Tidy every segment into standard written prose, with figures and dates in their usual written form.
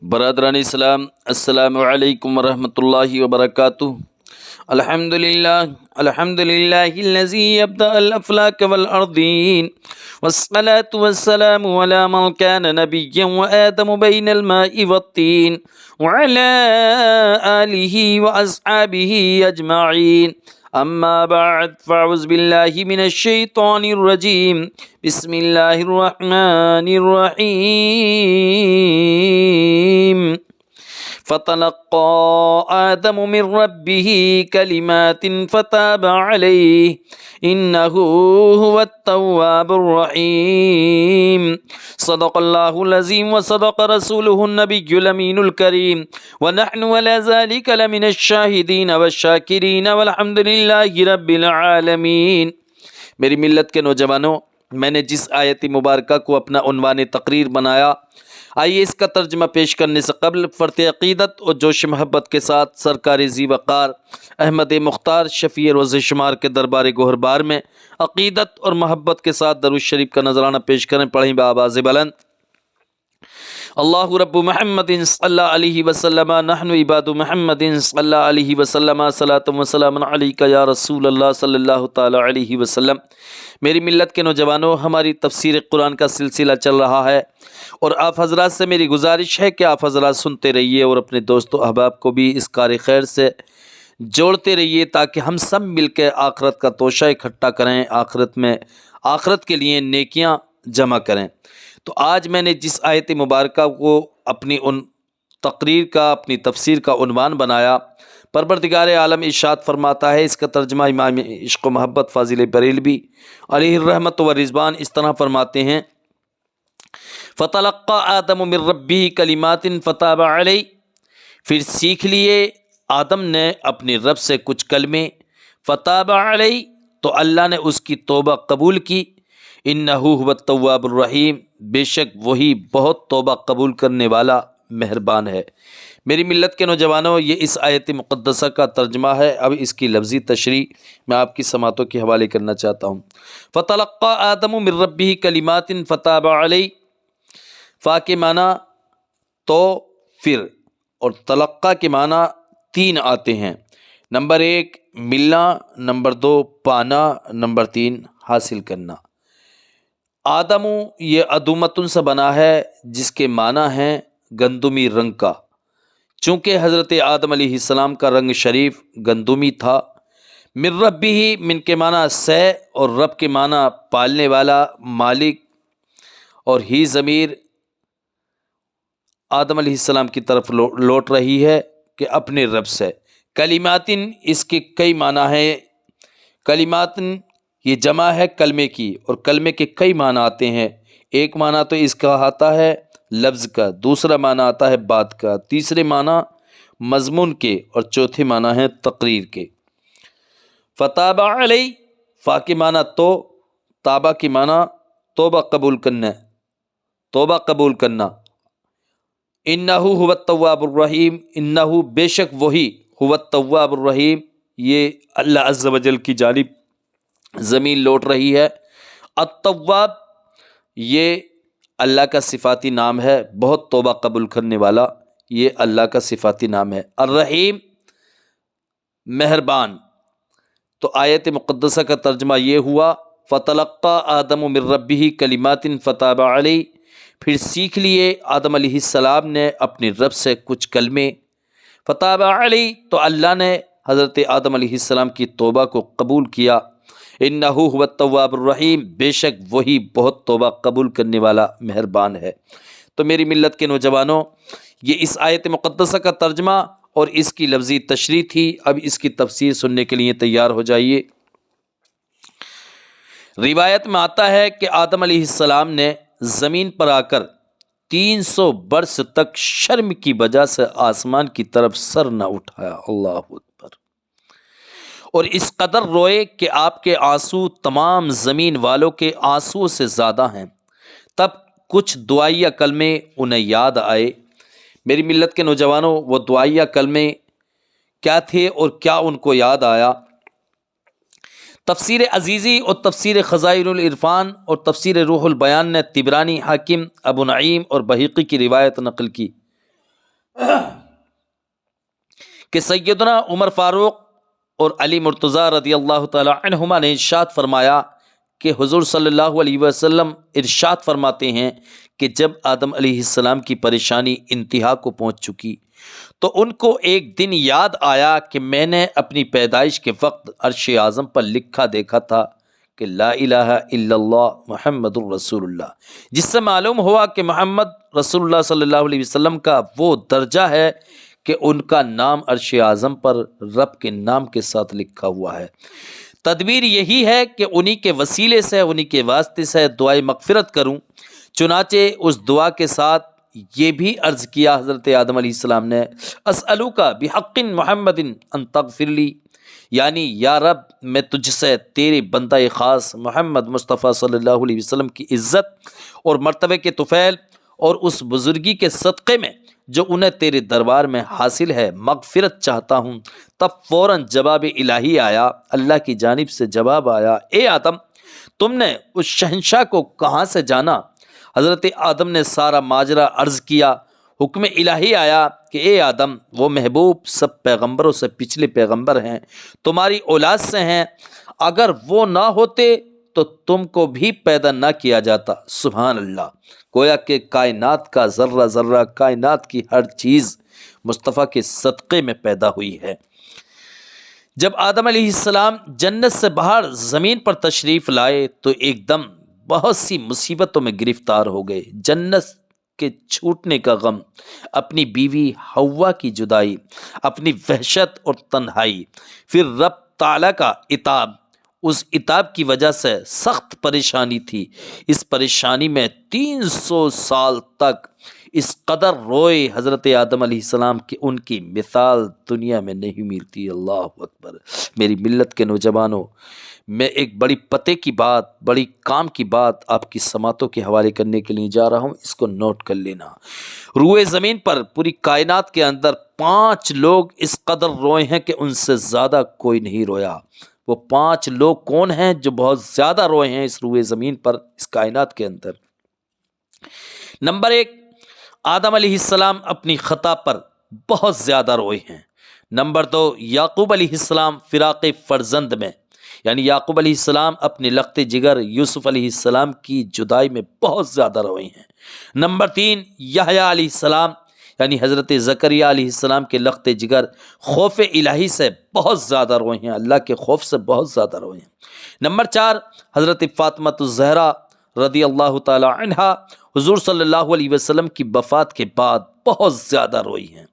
برادران اسلام، السلام علیکم ورحمۃ اللہ وبرکاتہ۔ الحمدللہ الذی ابدأ الافلاک والارضین والصلاة والسلام علی من کان نبیا وآدم بین الماء والطین وعلی آلہ واصحابہ اجمعین، اما بعد فاعوذ باللہ من الشیطان الرجیم، بسم اللہ الرحمن الرحیم۔ فتلقى آدم من ربه كلمات فتاب عليه إنه هو التواب الرحيم۔ صدق الله العظيم وصدق رسوله النبي الأمين الكريم، ونحن على ذلك لمن الشاهدين والشاكرين والحمد لله رب العالمين۔ میری ملت کے نوجوانوں، میں نے جس آیت مبارکہ کو اپنا عنوان تقریر بنایا، آئیے اس کا ترجمہ پیش کرنے سے قبل فرط عقیدت اور جوش محبت کے ساتھ سرکار ذی وقار احمد مختار شفیع روز شمار کے دربار گوہربار میں عقیدت اور محبت کے ساتھ درود شریف کا نذرانہ پیش کریں۔ پڑھیں بآواز بلند۔ اللہ رب محمد صلی اللہ علیہ وسلم، نحن عباد محمد صلی اللہ علیہ وسلم، صلاۃ و سلام علیک یا رسول اللہ صلی اللہ تعالی علیہ وسلم۔ میری ملت کے نوجوانوں، ہماری تفسیر قرآن کا سلسلہ چل رہا ہے اور آپ حضرات سے میری گزارش ہے کہ آپ حضرات سنتے رہیے اور اپنے دوست و احباب کو بھی اس کار خیر سے جوڑتے رہیے تاکہ ہم سب مل کے آخرت کا توشہ اکٹھا کریں، آخرت کے لیے نیکیاں جمع کریں۔ تو آج میں نے جس آیت مبارکہ کو اپنی اپنی تفسیر کا عنوان بنایا، پروردگار عالم ارشاد فرماتا ہے، اس کا ترجمہ امام عشق و محبت فاضل بریلوی علیہ الرحمت و رضوان اس طرح فرماتے ہیں: فَتَلَقَّى آدَمُ مِن رَبِّهِ كَلِمَاتٍ فَتَابَ عَلَيْهِ، پھر سیکھ لیے آدم نے اپنے رب سے کچھ کلمے، فَتَابَ عَلَيْهِ، تو اللہ نے اس کی توبہ قبول کی، إِنَّهُ هُوَ التَّوَّابُ الرَّحِيمُ، بے شک وہی بہت توبہ قبول کرنے والا مہربان ہے۔ میری ملت کے نوجوانوں، یہ اس آیت مقدسہ کا ترجمہ ہے۔ اب اس کی لفظی تشریح میں آپ کی سماعتوں کے حوالے کرنا چاہتا ہوں۔ فَتَلَقَّى آدَمُ مِن رَبِّهِ كَلِمَاتٍ فَتَابَ عَلَيْهِ، فا کے معنی تو پھر اور تلقہ کے معنی تین آتے ہیں۔ نمبر 1 ملنا، نمبر 2 پانا، نمبر 3 حاصل کرنا۔ آدم یہ ادومتن سے بنا ہے جس کے معنی ہیں گندمی رنگ کا، چونکہ حضرت آدم علیہ السلام کا رنگ شریف گندمی تھا۔ من ربہ، من کے معنی سے اور رب کے معنی پالنے والا، مالک، اور ہی ضمیر آدم علیہ السلام کی طرف لوٹ رہی ہے کہ اپنے رب سے۔ کلماتن، اس کے کئی معنی ہیں۔ کلماتن یہ جمع ہے کلمے کی، اور کلمے کے کئی معنی آتے ہیں۔ ایک معنی تو اس کا آتا ہے لفظ کا، دوسرا معنی آتا ہے بات کا، تیسرے معنی مضمون کے، اور چوتھے معنی ہے تقریر کے۔ فتاب علیہ، فا کے معنی تو، تابہ کے معنی توبہ قبول کرنا، توبہ قبول کرنا۔ انہ هو التواب الرحیم، انہ بے شک وہی، هو التواب الرحیم، یہ اللہ عز و جل کی جانب زمین لوٹ رہی ہے۔ التواب یہ اللہ کا صفاتی نام ہے، بہت توبہ قبول کرنے والا، یہ اللہ کا صفاتی نام ہے۔ الرحیم مہربان۔ تو آیت مقدسہ کا ترجمہ یہ ہوا: فَتَلَقَّى آدَمُ مِن رَبِّهِ كَلِمَاتٍ فَتَابَ عَلَيْهِ، پھر سیکھ لیے آدم علیہ السلام نے اپنے رب سے کچھ کلمے، فتاب علیہ، تو اللہ نے حضرت آدم علیہ السلام کی توبہ کو قبول کیا۔ انہ هو التواب الرحیم، بے شک وہی بہت توبہ قبول کرنے والا مہربان ہے۔ تو میری ملت کے نوجوانوں، یہ اس آیت مقدسہ کا ترجمہ اور اس کی لفظی تشریح تھی۔ اب اس کی تفسیر سننے کے لیے تیار ہو جائیے۔ روایت میں آتا ہے کہ آدم علیہ السلام نے زمین پر آ کر 300 برس تک شرم کی وجہ سے آسمان کی طرف سر نہ اٹھایا۔ اللہ اکبر۔ اور اس قدر روئے کہ آپ کے آنسو تمام زمین والوں کے آنسو سے زیادہ ہیں۔ تب کچھ دعائیہ کلمے انہیں یاد آئے۔ میری ملت کے نوجوانوں، وہ دعائیہ کلمے کیا تھے اور کیا ان کو یاد آیا؟ تفسیر عزیزی اور تفسیر خزائن العرفان اور تفسیر روح البیان نے طبرانی، حاکم، ابو نعیم اور بہقی کی روایت نقل کی کہ سیدنا عمر فاروق اور علی مرتضیٰ رضی اللہ تعالی عنہما نے ارشاد فرمایا کہ حضور صلی اللہ علیہ وسلم ارشاد فرماتے ہیں کہ جب آدم علیہ السلام کی پریشانی انتہا کو پہنچ چکی تو ان کو ایک دن یاد آیا کہ میں نے اپنی پیدائش کے وقت عرش اعظم پر لکھا دیکھا تھا کہ لا الہ الا اللہ محمد الرسول اللہ، جس سے معلوم ہوا کہ محمد رسول اللہ صلی اللہ علیہ وسلم کا وہ درجہ ہے کہ ان کا نام عرش اعظم پر رب کے نام کے ساتھ لکھا ہوا ہے۔ تدبیر یہی ہے کہ انہی کے وسیلے سے، انہی کے واسطے سے دعائے مغفرت کروں۔ چنانچہ اس دعا کے ساتھ یہ بھی عرض کیا حضرت آدم علیہ السلام نے، اسألوک بحق محمد ان تغفر لی، یعنی یا رب میں تجھ سے تیرے بندہ خاص محمد مصطفیٰ صلی اللہ علیہ وسلم کی عزت اور مرتبہ کے طفیل اور اس بزرگی کے صدقے میں جو انہیں تیرے دربار میں حاصل ہے مغفرت چاہتا ہوں۔ تب فوراً جواب الہی آیا، اللہ کی جانب سے جواب آیا، اے آدم تم نے اس شہنشاہ کو کہاں سے جانا؟ حضرت آدم نے سارا ماجرا عرض کیا۔ حکم الہی آیا کہ اے آدم وہ محبوب سب پیغمبروں سے پچھلے پیغمبر ہیں، تمہاری اولاد سے ہیں، اگر وہ نہ ہوتے تو تم کو بھی پیدا نہ کیا جاتا۔ سبحان اللہ، گویا کہ کائنات کا ذرہ ذرہ، کائنات کی ہر چیز مصطفیٰ کے صدقے میں پیدا ہوئی ہے۔ جب آدم علیہ السلام جنت سے باہر زمین پر تشریف لائے تو ایک دم بہت سی مصیبتوں میں گرفتار ہو گئے۔ جنت کے چھوٹنے کا غم، اپنی بیوی حوا کی جدائی، اپنی وحشت اور تنہائی، پھر رب تعالیٰ کا عتاب، اس عتاب کی وجہ سے سخت پریشانی تھی۔ اس پریشانی میں 300 سال تک اس قدر روئے حضرت آدم علیہ السلام کہ ان کی مثال دنیا میں نہیں ملتی۔ اللہ اکبر۔ میری ملت کے نوجوانوں، میں ایک بڑی پتے کی بات، بڑی کام کی بات آپ کی سماعتوں کے حوالے کرنے کے لیے جا رہا ہوں، اس کو نوٹ کر لینا۔ روئے زمین پر پوری کائنات کے اندر 5 لوگ اس قدر روئے ہیں کہ ان سے زیادہ کوئی نہیں رویا۔ وہ 5 لوگ کون ہیں جو بہت زیادہ روئے ہیں اس روئے زمین پر، اس کائنات کے اندر؟ نمبر 1، آدم علیہ السلام اپنی خطا پر بہت زیادہ روئے ہیں۔ نمبر 2، یعقوب علیہ السلام فراق فرزند میں، یعنی یعقوب علیہ السلام اپنے لخت جگر یوسف علیہ السلام کی جدائی میں بہت زیادہ روئے ہیں۔ نمبر 3، یحییٰ علیہ السلام یعنی حضرت زکریہ علیہ السلام کے لخت جگر خوف الہی سے بہت زیادہ روئے ہیں، اللہ کے خوف سے بہت زیادہ روئے ہیں۔ نمبر 4، حضرت فاطمہ الزہرا رضی اللہ تعالی عنہا حضور صلی اللہ علیہ وسلم کی وفات کے بعد بہت زیادہ روئی ہیں۔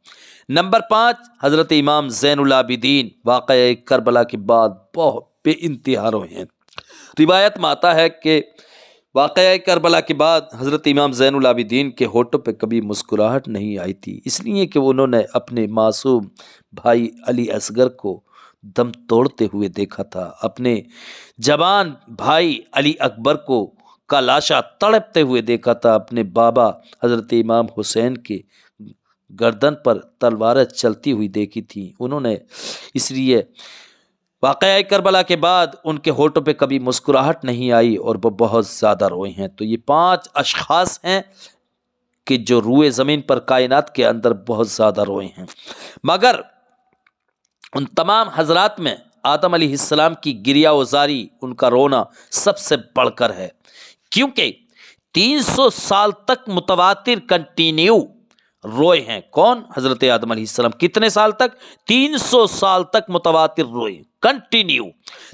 نمبر 5، حضرت امام زین العابدین واقعہ کربلا کے بعد بہت بے انتہا روئے ہیں۔ روایت میں آتا ہے کہ واقعہ کربلا کے بعد حضرت امام زین العابدین کے ہونٹوں پہ کبھی مسکراہٹ نہیں آئی تھی، اس لیے کہ انہوں نے اپنے معصوم بھائی علی اصغر کو دم توڑتے ہوئے دیکھا تھا، اپنے جوان بھائی علی اکبر کو کا لاشا تڑپتے ہوئے دیکھا تھا، اپنے بابا حضرت امام حسین کے گردن پر تلواریں چلتی ہوئی دیکھی تھی انہوں نے۔ اس لیے واقعہ کربلا کے بعد ان کے ہونٹوں پہ کبھی مسکراہٹ نہیں آئی اور وہ بہت زیادہ روئے ہیں۔ تو یہ 5 اشخاص ہیں کہ جو روئے زمین پر کائنات کے اندر بہت زیادہ روئے ہیں، مگر ان تمام حضرات میں آدم علیہ السلام کی گریہ وزاری، ان کا رونا سب سے بڑھ کر ہے، کیونکہ 300 سال تک متواتر کنٹینیو روئے ہیں۔ کون؟ حضرت آدم علیہ السلام۔ کتنے سال تک؟ 300 سال تک متواتر روئے، کنٹینیو۔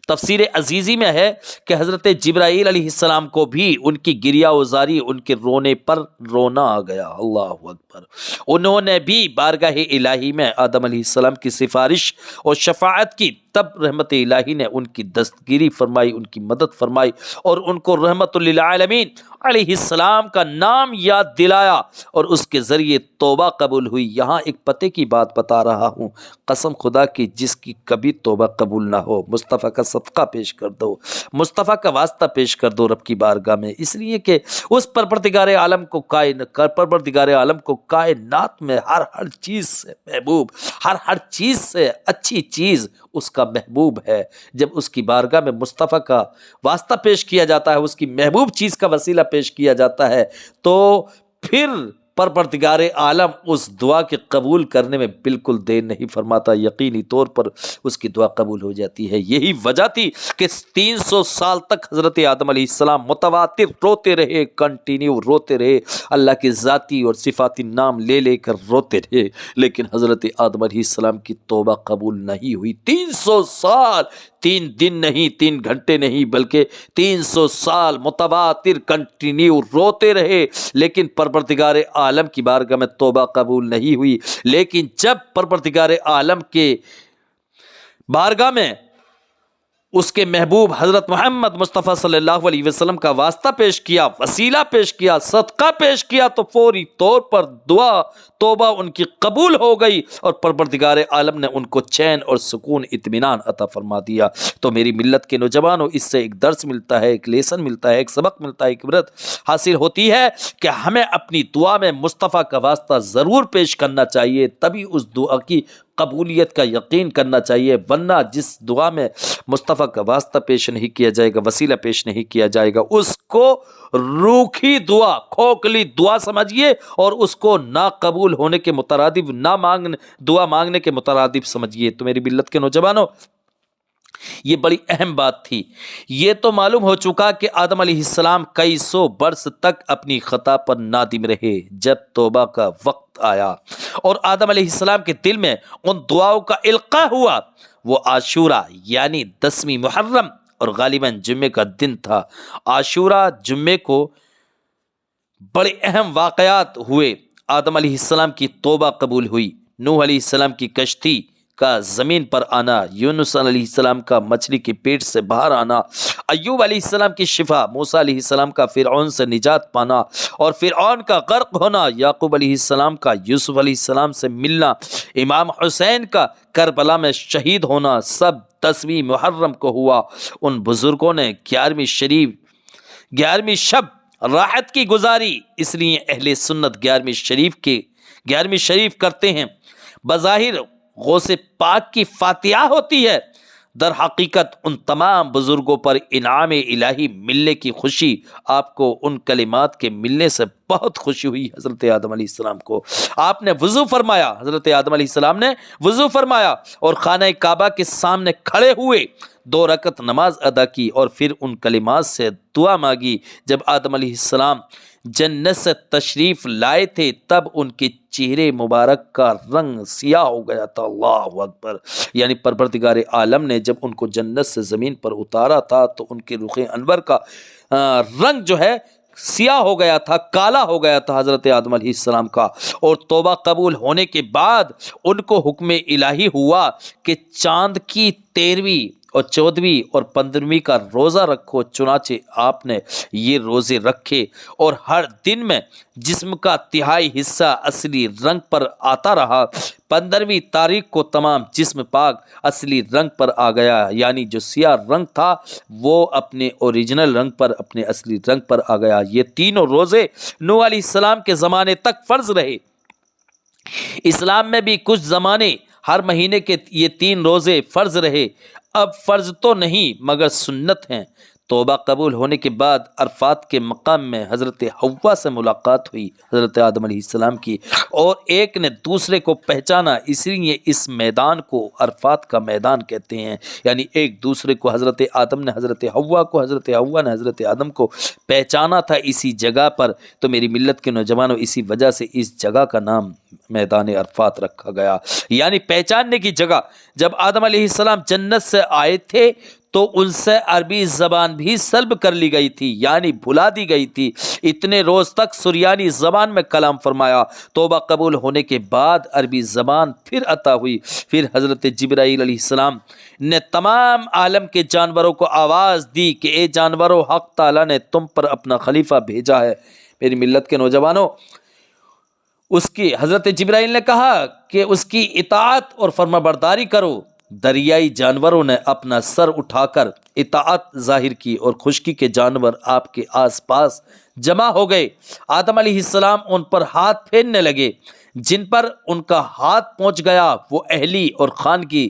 تفسیر عزیزی میں ہے کہ حضرت جبرائیل علیہ السلام کو بھی ان کی گریہ وزاری، ان کے رونے پر رونا آ گیا۔ اللہ اکبر۔ انہوں نے بھی بارگاہ الہی میں آدم علیہ السلام کی سفارش اور شفاعت کی، تب رحمت الہی نے ان کی دستگیری فرمائی، ان کی مدد فرمائی اور ان کو رحمت للعالمین علیہ السلام کا نام یاد دلایا اور اس کے ذریعے توبہ قبول ہوئی۔ یہاں ایک پتے کی بات بتا رہا ہوں، قسم خدا کی جس کی کبھی توبہ قبول نہ ہو، مصطفیٰ کا صدقہ پیش کر دو، مصطفیٰ کا واسطہ پیش کر دو رب کی بارگاہ میں، اس لیے کہ اس پروردگار عالم کو کائنات میں ہر چیز سے محبوب، ہر چیز سے اچھی چیز اس کا محبوب ہے۔ جب اس کی بارگاہ میں مصطفیٰ کا واسطہ پیش کیا جاتا ہے، اس کی محبوب چیز کا وسیلہ پیش کیا جاتا ہے، تو پھر پروردگار عالم اس دعا کے قبول کرنے میں بالکل دیر نہیں فرماتا، یقینی طور پر اس کی دعا قبول ہو جاتی ہے۔ یہی وجہ تھی کہ 300 سال تک حضرت آدم علیہ السلام متواتر روتے رہے، کنٹینیو روتے رہے، اللہ کے ذاتی اور صفاتی نام لے لے کر روتے رہے، لیکن حضرت آدم علیہ السلام کی توبہ قبول نہیں ہوئی۔ 300 سال، 3 دن نہیں، 3 گھنٹے نہیں، بلکہ 300 سال متواتر کنٹینیو روتے رہے، لیکن پروردگار عالم کی بارگاہ میں توبہ قبول نہیں ہوئی۔ لیکن جب پروردگار عالم کے بارگاہ میں اس کے محبوب حضرت محمد مصطفیٰ صلی اللہ علیہ وسلم کا واسطہ پیش کیا، وسیلہ پیش کیا، صدقہ پیش کیا، تو فوری طور پر دعا توبہ ان کی قبول ہو گئی اور پروردگار عالم نے ان کو چین اور سکون اطمینان عطا فرما دیا۔ تو میری ملت کے نوجوانوں، اس سے ایک درس ملتا ہے، ایک لیسن ملتا ہے، ایک سبق ملتا ہے، ایک عبرت حاصل ہوتی ہے کہ ہمیں اپنی دعا میں مصطفیٰ کا واسطہ ضرور پیش کرنا چاہیے، تبھی اس دعا کی قبولیت کا یقین کرنا چاہیے، ورنہ جس دعا میں مصطفیٰ کا واسطہ پیش نہیں کیا جائے گا، وسیلہ پیش نہیں کیا جائے گا، اس کو روکھی دعا، کھوکھلی دعا سمجھیے اور اس کو نا قبول ہونے کے مترادف، دعا مانگنے کے مترادف سمجھیے۔ تو میری ملت کے نوجوانوں، یہ بڑی اہم بات تھی۔ یہ تو معلوم ہو چکا کہ آدم علیہ السلام کئی سو برس تک اپنی خطا پر نادم رہے۔ جب توبہ کا وقت آیا اور آدم علیہ السلام کے دل میں ان دعاؤں کا القاء ہوا، وہ عاشورہ یعنی 10ویں محرم اور غالباً جمعے کا دن تھا۔ عاشورہ جمعے کو بڑے اہم واقعات ہوئے۔ آدم علیہ السلام کی توبہ قبول ہوئی، نوح علیہ السلام کی کشتی کا زمین پر آنا، یونس علیہ السلام کا مچھلی کے پیٹ سے باہر آنا، ایوب علیہ السلام کی شفا، موسیٰ علیہ السلام کا فرعون سے نجات پانا اور فرعون کا غرق ہونا، یعقوب علیہ السلام کا یوسف علیہ السلام سے ملنا، امام حسین کا کربلا میں شہید ہونا، سب 10ویں محرم کو ہوا۔ ان بزرگوں نے 11ویں شب راحت کی گزاری، اس لیے اہل سنت 11ویں شریف کرتے ہیں۔ بظاہر غوث پاک کی فاتحہ ہوتی ہے، در حقیقت ان تمام بزرگوں پر انعام الہی ملنے کی خوشی۔ آپ کو ان کلمات کے ملنے سے بہت خوشی ہوئی۔ حضرت آدم علیہ السلام کو آپ نے وضو فرمایا، حضرت آدم علیہ السلام نے وضو فرمایا اور خانہ کعبہ کے سامنے کھڑے ہوئے 2 رکعت نماز ادا کی اور پھر ان کلمات سے دعا مانگی۔ جب آدم علیہ السلام جنت سے تشریف لائے تھے تب ان کے چہرے مبارک کا رنگ سیاہ ہو گیا تھا۔ اللہ اکبر! یعنی پروردگار عالم نے جب ان کو جنت سے زمین پر اتارا تھا تو ان کے رخ انور کا رنگ جو ہے سیاہ ہو گیا تھا، کالا ہو گیا تھا حضرت آدم علیہ السلام کا۔ اور توبہ قبول ہونے کے بعد ان کو حکم الہی ہوا کہ چاند کی 13ویں اور 14ویں اور 15ویں کا روزہ رکھو۔ چنانچہ آپ نے یہ روزے رکھے اور ہر دن میں جسم کا 1/3 حصہ اصلی رنگ پر آتا رہا۔ 15ویں تاریخ کو تمام جسم پاک اصلی رنگ پر آ گیا، یعنی جو سیاہ رنگ تھا وہ اپنے اوریجنل رنگ پر، اپنے اصلی رنگ پر آ گیا۔ یہ تینوں روزے نوح علیہ السلام کے زمانے تک فرض رہے۔ اسلام میں بھی کچھ زمانے ہر مہینے کے یہ 3 روزے فرض رہے، اب فرض تو نہیں مگر سنت ہیں۔ توبہ قبول ہونے کے بعد عرفات کے مقام میں حضرت حوا سے ملاقات ہوئی، حضرت آدم علیہ السلام کی، اور ایک نے دوسرے کو پہچانا، اس لیے اس میدان کو عرفات کا میدان کہتے ہیں۔ یعنی ایک دوسرے کو حضرت آدم نے حضرت حوا کو، حضرت حوا نے حضرت آدم کو پہچانا تھا اسی جگہ پر۔ تو میری ملت کے نوجوانوں، اسی وجہ سے اس جگہ کا نام میدان عرفات رکھا گیا، یعنی پہچاننے کی جگہ۔ جب آدم علیہ السلام جنت سے آئے تھے تو ان سے عربی زبان بھی سلب کر لی گئی تھی، یعنی بھلا دی گئی تھی۔ اتنے روز تک سریانی زبان میں کلام فرمایا۔ توبہ قبول ہونے کے بعد عربی زبان پھر عطا ہوئی۔ پھر حضرت جبرائیل علیہ السلام نے تمام عالم کے جانوروں کو آواز دی کہ اے جانوروں، حق تعالیٰ نے تم پر اپنا خلیفہ بھیجا ہے۔ میری ملت کے نوجوانوں، حضرت جبرائیل نے کہا کہ اس کی اطاعت اور فرما برداری کرو۔ دریائی جانوروں نے اپنا سر اٹھا کر اطاعت ظاہر کی اور خشکی کے جانور آپ کے آس پاس جمع ہو گئے۔ آدم علیہ السلام ان پر ہاتھ پھیرنے لگے، جن پر ان کا ہاتھ پہنچ گیا وہ اہلی اور خانگی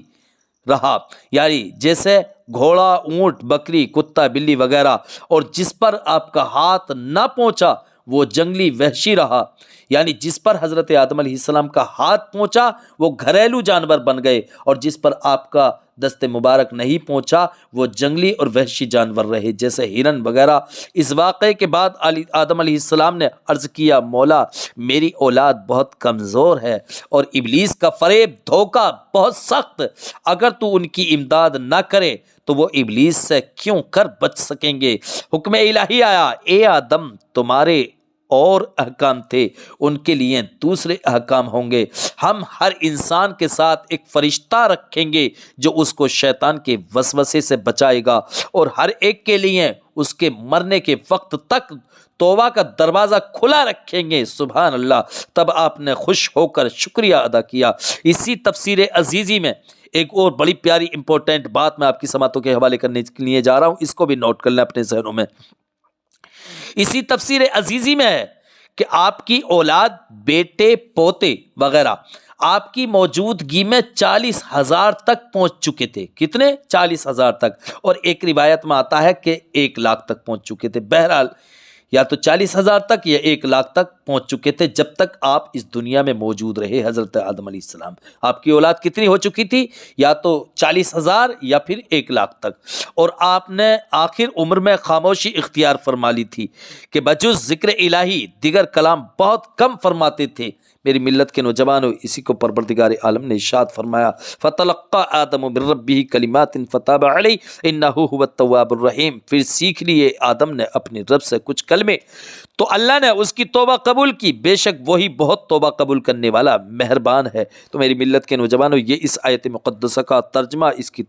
رہا، یعنی جیسے گھوڑا، اونٹ، بکری، کتا، بلی وغیرہ، اور جس پر آپ کا ہاتھ نہ پہنچا وہ جنگلی وحشی رہا، یعنی جس پر حضرت آدم علیہ السلام کا ہاتھ پہنچا وہ گھریلو جانور بن گئے، اور جس پر آپ کا دست مبارک نہیں پہنچا وہ جنگلی اور وحشی جانور رہے، جیسے ہرن وغیرہ۔ اس واقعے کے بعد آدم علیہ السلام نے عرض کیا، مولا میری اولاد بہت کمزور ہے اور ابلیس کا فریب دھوکہ بہت سخت، اگر تو ان کی امداد نہ کرے تو وہ ابلیس سے کیوں کر بچ سکیں گے؟ حکم الہی آیا، اے آدم تمہارے اور احکام تھے، ان کے لیے دوسرے احکام ہوں گے۔ ہم ہر انسان کے ساتھ ایک فرشتہ رکھیں گے جو اس کو شیطان کے وسوسے سے بچائے گا، اور ہر ایک کے لیے اس کے مرنے کے وقت تک توبہ کا دروازہ کھلا رکھیں گے۔ سبحان اللہ۔ تب آپ نے خوش ہو کر شکریہ ادا کیا۔ اسی تفسیر عزیزی میں ایک اور بڑی پیاری امپورٹنٹ بات میں آپ کی سماعتوں کے حوالے کرنے کے لیے جا رہا ہوں، اس کو بھی نوٹ کر لیں اپنے ذہنوں میں۔ اسی تفسیر عزیزی میں ہے کہ آپ کی اولاد، بیٹے، پوتے وغیرہ آپ کی موجودگی میں 40,000 تک پہنچ چکے تھے۔ کتنے؟ 40,000 تک، اور ایک روایت میں آتا ہے کہ 1,00,000 تک پہنچ چکے تھے۔ بہرحال یا تو 40,000 تک یا 1,00,000 تک پہنچ چکے تھے جب تک آپ اس دنیا میں موجود رہے۔ حضرت آدم علیہ السلام، آپ کی اولاد کتنی ہو چکی تھی؟ یا تو 40,000 یا پھر 1,00,000 تک، اور آپ نے آخر عمر میں خاموشی اختیار فرما لی تھی کہ بجز ذکر الہی دیگر کلام بہت کم فرماتے تھے۔ میری ملت کے نوجوانوں، اسی کو پروردگار عالم نے ارشاد فرمایا، فَتَلَقَّى آدَمُ مِن رَّبِّهِ كَلِمَاتٍ فَتَابَ عَلَيْهِ إِنَّهُ هُوَ التَّوَّابُ الرَّحِيمُ۔ پھر سیکھ لیے آدم نے اپنے رب سے کچھ کلمے، تو اللہ نے اس کی توبہ قبول کی، بے شک وہی بہت توبہ قبول کرنے والا مہربان ہے۔ تو میری ملت کے نوجوانوں، یہ اس آیت مقدسہ کا ترجمہ، اس کی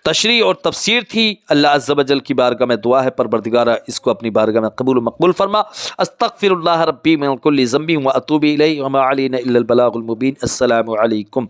تشریح اور تفسیر تھی۔ اللہ عز و جل کی بارگاہ میں دعا ہے، پروردگارہ اس کو اپنی بارگاہ میں قبول و مقبول فرما۔ استغفر اللہ ربی من کل ذنب و اتوب الیہ وما علینا الا البلاغ المبین۔ السلام علیکم۔